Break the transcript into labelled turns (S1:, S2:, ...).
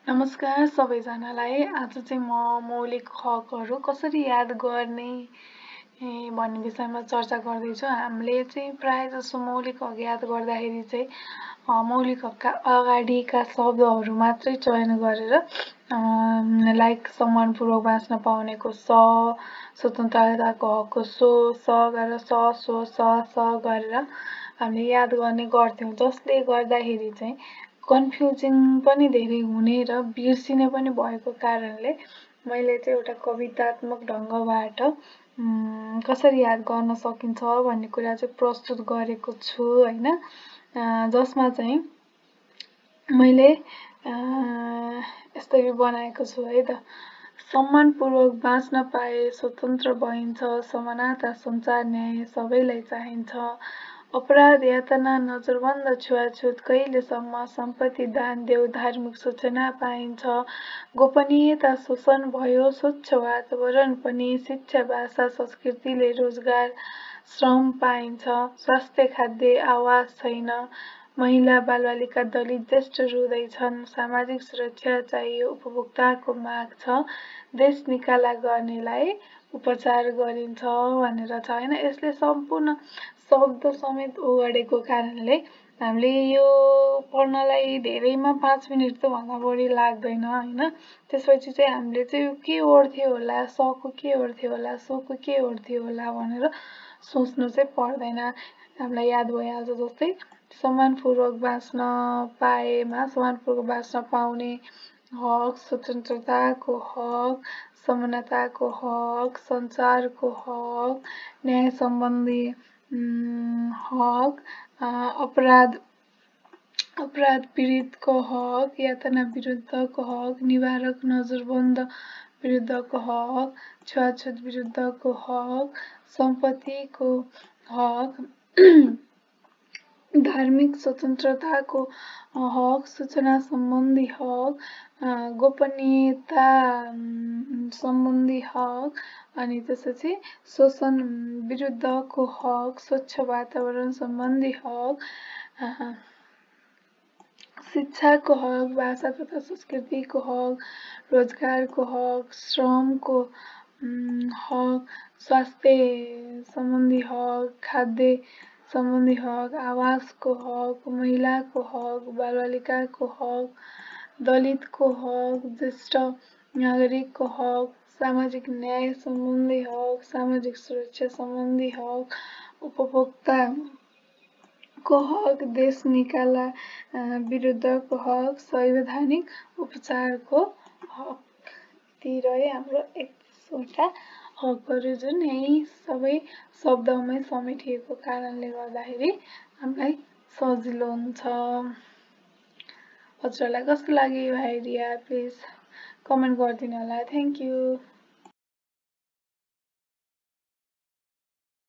S1: नमस्कार सबैजनालाई। आज चाहिँ म मौलिक हकहरू कसरी याद गर्ने भन्ने विषयमा चर्चा गर्दैछु। हामीले चाहिँ प्रायःजसो मौलिक हक याद गर्दाखेरि चाहिँ मौलिक हकका अगाडिका शब्दहरू मात्रै चयन गरेर लाइक सम्मानपूर्वक बाँच्न पाउनेको स, स्वतन्त्रताको हकको स गरेर स गरेर हामीले याद गर्ने गर्थ्यौँ, जसले गर्दाखेरि चाहिँ कन्फ्युजिङ पनि धेरै हुने र बिर्सिने पनि भएको कारणले मैले चाहिँ एउटा कवितात्मक ढङ्गबाट कसरी याद गर्न सकिन्छ भन्ने कुरा चाहिँ प्रस्तुत गरेको छु हैन। जसमा चाहिँ मैले यसरी बनाएको छु है त। सम्मानपूर्वक बाँच्न पाए स्वतन्त्र भइन्छ, समानता संसार न्याय सबैलाई चाहिन्छ, अपराध यातना नजरबन्द छुवाछुत कहिलेसम्म, सम्पत्ति दान देऊ धार्मिक सूचना पाइन्छ, गोपनीयता शोषण भयो स्वच्छ वातावरण पनि, शिक्षा भाषा संस्कृतिले रोजगार श्रम पाइन्छ, स्वास्थ्य खाद्य आवास छैन, महिला बालबालिका दलित ज्येष्ठ रुँदैछन्, सामाजिक सुरक्षा चाहियो उपभोक्ताको माग छ, देश निकाला गर्नेलाई उपचार गरिन्छ भनेर छ हैन। यसले सम्पूर्ण शब्द समेत ओगडेको कारणले हामीले यो पढ्नलाई धेरैमा 5 मिनट त भन्दा बढी लाग्दैन हैन। त्यसपछि चाहिँ हामीले चाहिँ के ओर्थ्यो होला, सको के ओर्थ्यो होला, सोको के ओर्थ्यो होला भनेर सोच्नु चाहिँ पर्दैन, हामीलाई याद भइहाल्छ। जस्तै सम्मानपूर्वक बाँच्न पाएमा सम्मानपूर्वक बाँच्न पाउने हक, स्वतन्त्रताको हक, समानताको हक, संसारको हक, न्याय सम्बन्धी हक, अपराध पीडितको हक, यातना विरुद्धको हक, निवारक नजरबन्द विरुद्धको हक, छुवाछुत विरुद्धको हक, सम्पत्तिको हक, धार्मिक स्वतन्त्रताको हक, सूचना सम्बन्धी हक, गोपनीयता सम्बन्धी हक, अनि त्यसपछि शोषण विरुद्धको हक, स्वच्छ वातावरण सम्बन्धी हक, शिक्षाको हक, भाषा तथा संस्कृतिको हक, रोजगारको हक, श्रमको हक, स्वास्थ्य सम्बन्धी हक, खाद्य सम्बन्धी हक, आवासको हक, महिलाको हक, बालबालिकाको हक, दलितको हक, ज्येष्ठ नागरिकको हक, सामाजिक न्याय सम्बन्धी हक, सामाजिक सुरक्षा सम्बन्धी हक, उपभोक्ताको हक, देश निकाला विरुद्धको हक, संवैधानिक उपचारको हक। ती रहे हाम्रो 31वटा हकहरू, जुन यही सबै शब्दमै समेटिएको कारणले गर्दाखेरि हामीलाई सजिलो हुन्छ। हजुरहरूलाई कस्तो लाग्यो यो आइडिया? प्लिज कमेन्ट गरिदिनु होला। Thank you.